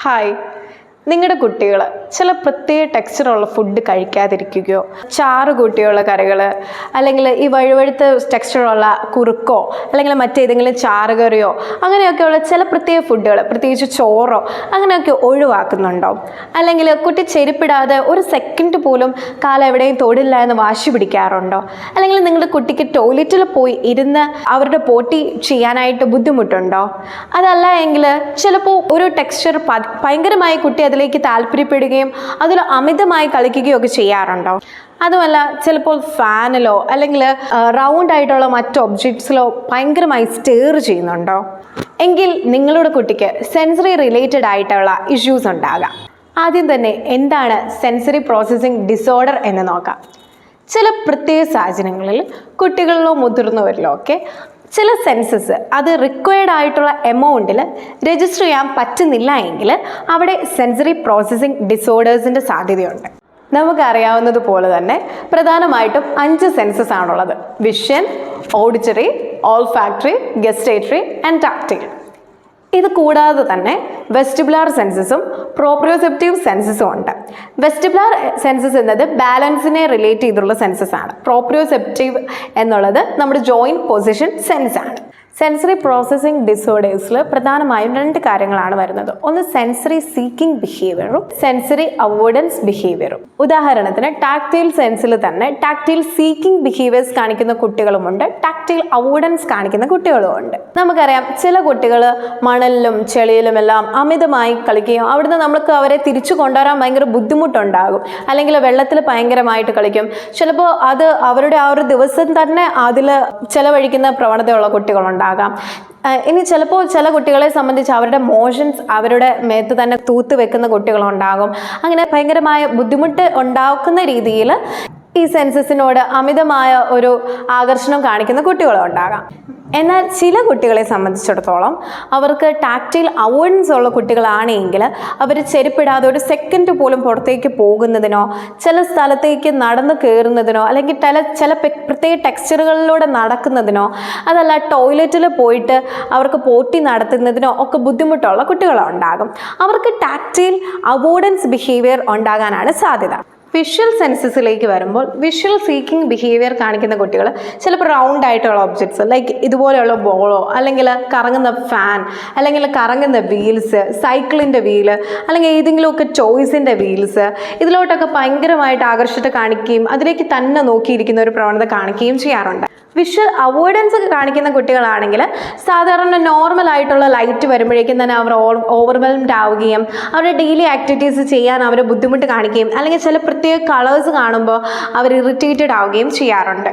Hi, നിങ്ങളുടെ കുട്ടികൾ ചില പ്രത്യേക ടെക്സ്ചറുള്ള ഫുഡ് കഴിക്കാതിരിക്കുകയോ ചാറ് കൂട്ടിയുള്ള കറികൾ അല്ലെങ്കിൽ ഈ വഴുവഴുത്ത ടെക്സ്ചറുള്ള കുറുക്കോ അല്ലെങ്കിൽ മറ്റേതെങ്കിലും ചാറുകറിയോ അങ്ങനെയൊക്കെയുള്ള ചില പ്രത്യേക ഫുഡുകൾ, പ്രത്യേകിച്ച് ചോറോ അങ്ങനെയൊക്കെ ഒഴിവാക്കുന്നുണ്ടോ? അല്ലെങ്കിൽ കുട്ടി ചെരുപ്പിടാതെ ഒരു സെക്കൻഡ് പോലും കാലം എവിടെയും തൊടില്ല എന്ന് വാശി പിടിക്കാറുണ്ടോ? അല്ലെങ്കിൽ നിങ്ങളുടെ കുട്ടിക്ക് ടോയ്ലറ്റിൽ പോയി ഇരുന്ന് അവരുടെ പോട്ടി ചെയ്യാനായിട്ട് ബുദ്ധിമുട്ടുണ്ടോ? അതല്ല എങ്കിൽ ചിലപ്പോൾ ഒരു ടെക്സ്ചർ ഭയങ്കരമായി കുട്ടി അതിലേക്ക് താല്പര്യപ്പെടുകയും അതിൽ അമിതമായി കളിക്കുകയോ ഒക്കെ ചെയ്യാറുണ്ടോ? അതുമല്ല, ചിലപ്പോൾ ഫാനിലോ അല്ലെങ്കിൽ റൗണ്ട് ആയിട്ടുള്ള മറ്റ് ഒബ്ജക്ട്സിലോ ഭയങ്കരമായി സ്റ്റെയർ ചെയ്യുന്നുണ്ടോ? എങ്കിൽ നിങ്ങളുടെ കുട്ടിക്ക് സെൻസറി റിലേറ്റഡ് ആയിട്ടുള്ള ഇഷ്യൂസ് ഉണ്ടാകാം. ആദ്യം തന്നെ എന്താണ് സെൻസറി പ്രോസസ്സിംഗ് ഡിസോർഡർ എന്ന് നോക്കാം. ചില പ്രത്യേക സാഹചര്യങ്ങളിൽ കുട്ടികളിലോ മുതിർന്നവരിലോ ഒക്കെ ചില സെൻസസ് അത് റിക്വയർഡ് ആയിട്ടുള്ള എമൗണ്ടിൽ രജിസ്റ്റർ ചെയ്യാൻ പറ്റുന്നില്ല എങ്കിൽ അവിടെ സെൻസറി പ്രോസസ്സിംഗ് ഡിസോർഡേഴ്സിൻ്റെ സാധ്യതയുണ്ട്. നമുക്കറിയാവുന്നതുപോലെ തന്നെ പ്രധാനമായിട്ടും 5 സെൻസസ് ആണുള്ളത്: vision, auditory, olfactory, gustatory and tactile. ഇത് കൂടാതെ തന്നെ വെസ്റ്റിബുലാർ സെൻസസും പ്രോപ്രിയോസെപ്റ്റീവ് സെൻസസും ഉണ്ട്. വെസ്റ്റിബുലാർ സെൻസസ് എന്നത് ബാലൻസിനെ റിലേറ്റ് ചെയ്തുള്ള സെൻസസ് ആണ്. പ്രോപ്രിയോസെപ്റ്റീവ് എന്നുള്ളത് നമ്മുടെ ജോയിന്റ് പൊസിഷൻ സെൻസ് ആണ്. സെൻസറി പ്രോസസ്സിംഗ് ഡിസോർഡേഴ്സിൽ പ്രധാനമായും 2 കാര്യങ്ങളാണ് വരുന്നത്. ഒന്ന് സെൻസറി സീക്കിംഗ് ബിഹേവിയറും സെൻസറി അവോയ്ഡൻസ് ബിഹേവിയറും. ഉദാഹരണത്തിന് ടാക്ടൈൽ സെൻസിൽ തന്നെ ടാക്ടൈൽ സീക്കിംഗ് ബിഹേവിയേഴ്സ് കാണിക്കുന്ന കുട്ടികളുമുണ്ട്, ടാക്ടൈൽ അവോയ്ഡൻസ് കാണിക്കുന്ന കുട്ടികളുമുണ്ട്. നമുക്കറിയാം, ചില കുട്ടികൾ മണലിലും ചെളിയിലും എല്ലാം അമിതമായി കളിക്കുകയും അവിടുന്ന് നമുക്ക് അവരെ തിരിച്ചു കൊണ്ടുവരാൻ ഭയങ്കര ബുദ്ധിമുട്ടുണ്ടാകും. അല്ലെങ്കിൽ വെള്ളത്തിൽ ഭയങ്കരമായിട്ട് കളിക്കും. ചിലപ്പോൾ അത് അവരുടെ ആ ഒരു ദിവസം തന്നെ അതിൽ ചെലവഴിക്കുന്ന പ്രവണതയുള്ള കുട്ടികളുണ്ട്. ഇനി ചിലപ്പോൾ ചില കുട്ടികളെ സംബന്ധിച്ച് അവരുടെ മോഷൻസ് അവരുടെ മേത്ത് തന്നെ തൂത്ത് വെക്കുന്ന കുട്ടികളുണ്ടാകും. അങ്ങനെ ഭയങ്കരമായ ബുദ്ധിമുട്ട് ഉണ്ടാക്കുന്ന രീതിയിൽ ഈ സെൻസസിനോട് അമിതമായ ഒരു ആകർഷണം കാണിക്കുന്ന കുട്ടികളും ഉണ്ടാകാം. എന്നാൽ ചില കുട്ടികളെ സംബന്ധിച്ചിടത്തോളം അവർക്ക് ടാക്ടൈൽ അവോയ്ഡൻസ് ഉള്ള കുട്ടികളാണെങ്കിൽ അവർ ചെരുപ്പിടാതെ ഒരു സെക്കൻഡ് പോലും പുറത്തേക്ക് പോകുന്നതിനോ ചില സ്ഥലത്തേക്ക് നടന്നു കയറുന്നതിനോ അല്ലെങ്കിൽ ചില പ്രത്യേക ടെക്സ്ചറുകളിലൂടെ നടക്കുന്നതിനോ അതല്ല ടോയ്ലറ്റിൽ പോയിട്ട് അവർക്ക് പോട്ടി നടത്തുന്നതിനോ ഒക്കെ ബുദ്ധിമുട്ടുള്ള കുട്ടികളുണ്ടാകും. അവർക്ക് ടാക്ടൈൽ അവോയ്ഡൻസ് ബിഹേവിയർ ഉണ്ടാകാനാണ് സാധ്യത. വിഷ്വൽ സെൻസസിലേക്ക് വരുമ്പോൾ വിഷ്വൽ സീക്കിംഗ് ബിഹേവിയർ കാണിക്കുന്ന കുട്ടികൾ ചിലപ്പോൾ റൗണ്ട് ആയിട്ടുള്ള ഒബ്ജക്ട്സ് ലൈക്ക് ഇതുപോലെയുള്ള ബോളോ അല്ലെങ്കിൽ കറങ്ങുന്ന ഫാൻ അല്ലെങ്കിൽ കറങ്ങുന്ന വീൽസ്, സൈക്കിളിൻ്റെ വീല് അല്ലെങ്കിൽ ഏതെങ്കിലുമൊക്കെ ടോയ്സിൻ്റെ വീൽസ് ഇതിലോട്ടൊക്കെ ഭയങ്കരമായിട്ട് ആകർഷിച്ച് കാണിക്കുകയും അതിലേക്ക് തന്നെ നോക്കിയിരിക്കുന്ന ഒരു പ്രവണത കാണിക്കുകയും ചെയ്യാറുണ്ട്. വിഷ്വൽ അവോയ്ഡൻസ് കാണിക്കുന്ന കുട്ടികളാണെങ്കിൽ സാധാരണ നോർമൽ ആയിട്ടുള്ള ലൈറ്റ് വരുമ്പോഴേക്കും തന്നെ അവർ ഓവർവെൽംഡ് ആവുകയും അവരുടെ ഡെയിലി ആക്ടിവിറ്റീസ് ചെയ്യാൻ അവർ ബുദ്ധിമുട്ട് കാണിക്കുകയും അല്ലെങ്കിൽ ചില പ്രത്യേക കളേഴ്സ് കാണുമ്പോൾ അവർ ഇറിറ്റേറ്റഡ് ആവുകയും ചെയ്യാറുണ്ട്.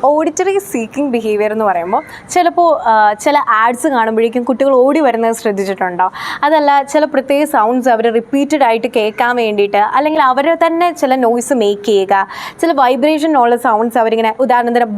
ഓഡിറ്ററി സീക്കിംഗ് ബിഹേവിയർ എന്ന് പറയുമ്പോൾ ചിലപ്പോൾ ചില ആഡ്സ് കാണുമ്പോഴേക്കും കുട്ടികൾ ഓടി വരുന്നത് ശ്രദ്ധിച്ചിട്ടുണ്ടോ? അതല്ല, ചില പ്രത്യേക സൗണ്ട്സ് അവർ റിപ്പീറ്റഡ് ആയിട്ട് കേൾക്കാൻ വേണ്ടിയിട്ട് അല്ലെങ്കിൽ അവരെ തന്നെ ചില നോയ്സ് മേക്ക് ചെയ്യുക, ചില വൈബ്രേഷൻ ഉള്ള സൗണ്ട്സ് അവരിങ്ങനെ ഉദാഹരണത്തിന്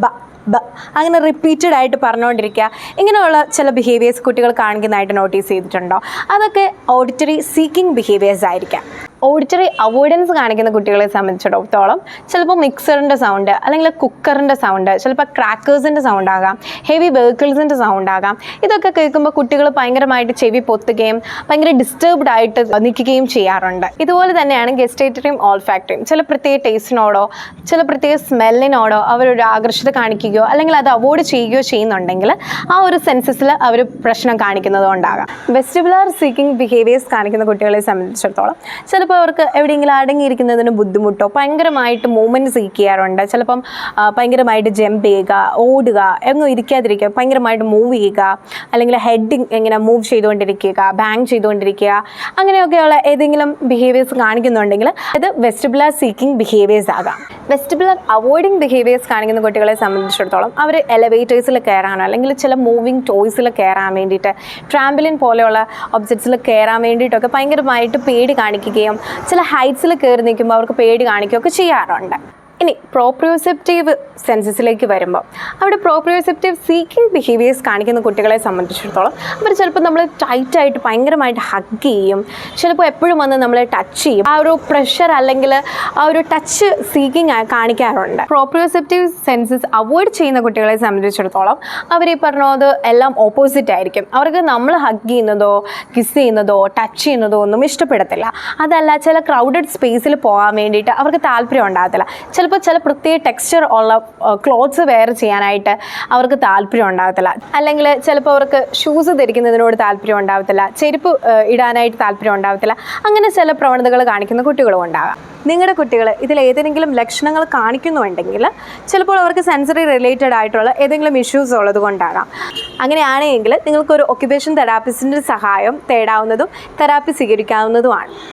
അങ്ങനെ റിപ്പീറ്റഡ് ആയിട്ട് പറഞ്ഞുകൊണ്ടിരിക്കുക, ഇങ്ങനെയുള്ള ചില ബിഹേവിയേഴ്സ് കുട്ടികൾ കാണിക്കുന്നതായിട്ട് നോട്ടീസ് ചെയ്തിട്ടുണ്ടോ? അതൊക്കെ ഓഡിറ്ററി സീക്കിംഗ് ബിഹേവിയേഴ്സ് ആയിരിക്കാം. ഓഡിറ്ററി അവോയ്ഡൻസ് കാണിക്കുന്ന കുട്ടികളെ സംബന്ധിച്ചിടത്തോളം ചിലപ്പോൾ മിക്സറിൻ്റെ സൗണ്ട് അല്ലെങ്കിൽ കുക്കറിൻ്റെ സൗണ്ട്, ചിലപ്പോൾ ക്രാക്കേഴ്സിൻ്റെ സൗണ്ട് ആകാം, ഹെവി വെഹിക്കിൾസിൻ്റെ സൗണ്ട് ആകാം. ഇതൊക്കെ കേൾക്കുമ്പോൾ കുട്ടികൾ ഭയങ്കരമായിട്ട് ചെവി പൊത്തുകയും ഭയങ്കര ഡിസ്റ്റർബ്ഡ് ആയിട്ട് നിൽക്കുകയും ചെയ്യാറുണ്ട്. ഇതുപോലെ തന്നെയാണ് ഗസ്റ്റേറ്ററിയും ഓൾഫാക്ടറിയും. ചില പ്രത്യേക ടേസ്റ്റിനോടോ ചില പ്രത്യേക സ്മെല്ലിനോടോ അവരൊരു ആകർഷത കാണിക്കുകയോ അല്ലെങ്കിൽ അത് അവോയ്ഡ് ചെയ്യുകയോ ചെയ്യുന്നുണ്ടെങ്കിൽ ആ ഒരു സെൻസസിൽ അവർ പ്രശ്നം കാണിക്കുന്നതും ഉണ്ടാകാം. വെസ്റ്റിബുലാർ സീക്കിംഗ് ബിഹേവിയേഴ്സ് കാണിക്കുന്ന കുട്ടികളെ സംബന്ധിച്ചിടത്തോളം ചിലപ്പോൾ അവർക്ക് എവിടെയെങ്കിലും അടങ്ങിയിരിക്കുന്നതിന് ബുദ്ധിമുട്ടോ ഭയങ്കരമായിട്ട് മൂവ്മെൻറ്റ് സീക്ക് ചെയ്യാറുണ്ട്. ചിലപ്പം ഭയങ്കരമായിട്ട് ജമ്പ് ചെയ്യുക, ഓടുക, എങ്ങും ഇരിക്കാതിരിക്കുക, ഭയങ്കരമായിട്ട് മൂവ് ചെയ്യുക, അല്ലെങ്കിൽ ഹെഡിങ് ഇങ്ങനെ മൂവ് ചെയ്തുകൊണ്ടിരിക്കുക, ബാങ് ചെയ്തുകൊണ്ടിരിക്കുക, അങ്ങനെയൊക്കെയുള്ള ഏതെങ്കിലും ബിഹേവിയേഴ്സ് കാണിക്കുന്നുണ്ടെങ്കിൽ അത് വെസ്റ്റിബുലാർ സീക്കിംഗ് ബിഹേവിയേഴ്സ് ആകാം. വെസ്റ്റിബുലാർ അവോയ്ഡിങ് ബിഹേവിയേഴ്സ് കാണിക്കുന്ന കുട്ടികളെ സംബന്ധിച്ചിടത്തോളം അവർ എലവേറ്റേഴ്സിൽ കയറാനോ അല്ലെങ്കിൽ ചില മൂവിങ് ടോയ്സിൽ കയറാൻ വേണ്ടിയിട്ട് ട്രാംബലിൻ പോലെയുള്ള ഒബ്ജക്ട്സിൽ കയറാൻ വേണ്ടിയിട്ടൊക്കെ ഭയങ്കരമായിട്ട് പേടി കാണിക്കുകയും ചില ഹൈറ്റ്സിൽ കയറി നിൽക്കുമ്പോൾ അവർക്ക് പേടി കാണിക്കുകയൊക്കെ ചെയ്യാറുണ്ട്. ഇനി പ്രോപ്രിയോസെപ്റ്റീവ് സെൻസസിലേക്ക് വരുമ്പോൾ അവിടെ പ്രോപ്രിയോസെപ്റ്റീവ് സീക്കിംഗ് ബിഹേവിയേഴ്സ് കാണിക്കുന്ന കുട്ടികളെ സംബന്ധിച്ചിടത്തോളം അവർ ചിലപ്പോൾ നമ്മൾ ടൈറ്റായിട്ട് ഭയങ്കരമായിട്ട് ഹഗ് ചെയ്യും, ചിലപ്പോൾ എപ്പോഴും വന്ന് നമ്മളെ ടച്ച് ചെയ്യും. ആ ഒരു പ്രഷർ അല്ലെങ്കിൽ ആ ഒരു ടച്ച് സീക്കിംഗ് കാണിക്കാറുണ്ട്. പ്രോപ്രിയോസെപ്റ്റീവ് സെൻസസ് അവോയ്ഡ് ചെയ്യുന്ന കുട്ടികളെ സംബന്ധിച്ചിടത്തോളം അവർ ഈ പറഞ്ഞത് എല്ലാം ഓപ്പോസിറ്റ് ആയിരിക്കും. അവർക്ക് നമ്മൾ ഹഗ് ചെയ്യുന്നതോ കിസ് ചെയ്യുന്നതോ ടച്ച് ചെയ്യുന്നതോ ഒന്നും ഇഷ്ടപ്പെടത്തില്ല. അതല്ല, ചില ക്രൗഡഡ് സ്പേസിൽ പോകാൻ വേണ്ടിയിട്ട് അവർക്ക് താല്പര്യം ഉണ്ടാകത്തില്ല. ചിലപ്പോൾ ചില പ്രത്യേക ടെക്സ്ചർ ഉള്ള ക്ലോത്ത്സ് വെയർ ചെയ്യാനായിട്ട് അവർക്ക് താല്പര്യം ഉണ്ടാകത്തില്ല. അല്ലെങ്കിൽ ചിലപ്പോൾ അവർക്ക് ഷൂസ് ധരിക്കുന്നതിനോട് താല്പര്യം ഉണ്ടാകത്തില്ല, ചെരുപ്പ് ഇടാനായിട്ട് താല്പര്യം ഉണ്ടാകത്തില്ല. അങ്ങനെ ചില പ്രവണതകൾ കാണിക്കുന്ന കുട്ടികളും ഉണ്ടാകാം. നിങ്ങളുടെ കുട്ടികൾ ഇതിൽ ഏതെങ്കിലും ലക്ഷണങ്ങൾ കാണിക്കുന്നുണ്ടെങ്കിൽ ചിലപ്പോൾ അവർക്ക് സെൻസറി റിലേറ്റഡ് ആയിട്ടുള്ള ഏതെങ്കിലും ഇഷ്യൂസ് ഉള്ളത് കൊണ്ടാകാം. അങ്ങനെയാണെങ്കിൽ നിങ്ങൾക്കൊരു ഒക്യുപേഷൻ തെറാപ്പിസ്റ്റിൻ്റെ സഹായം തേടാവുന്നതും തെറാപ്പി സ്വീകരിക്കാവുന്നതുമാണ്.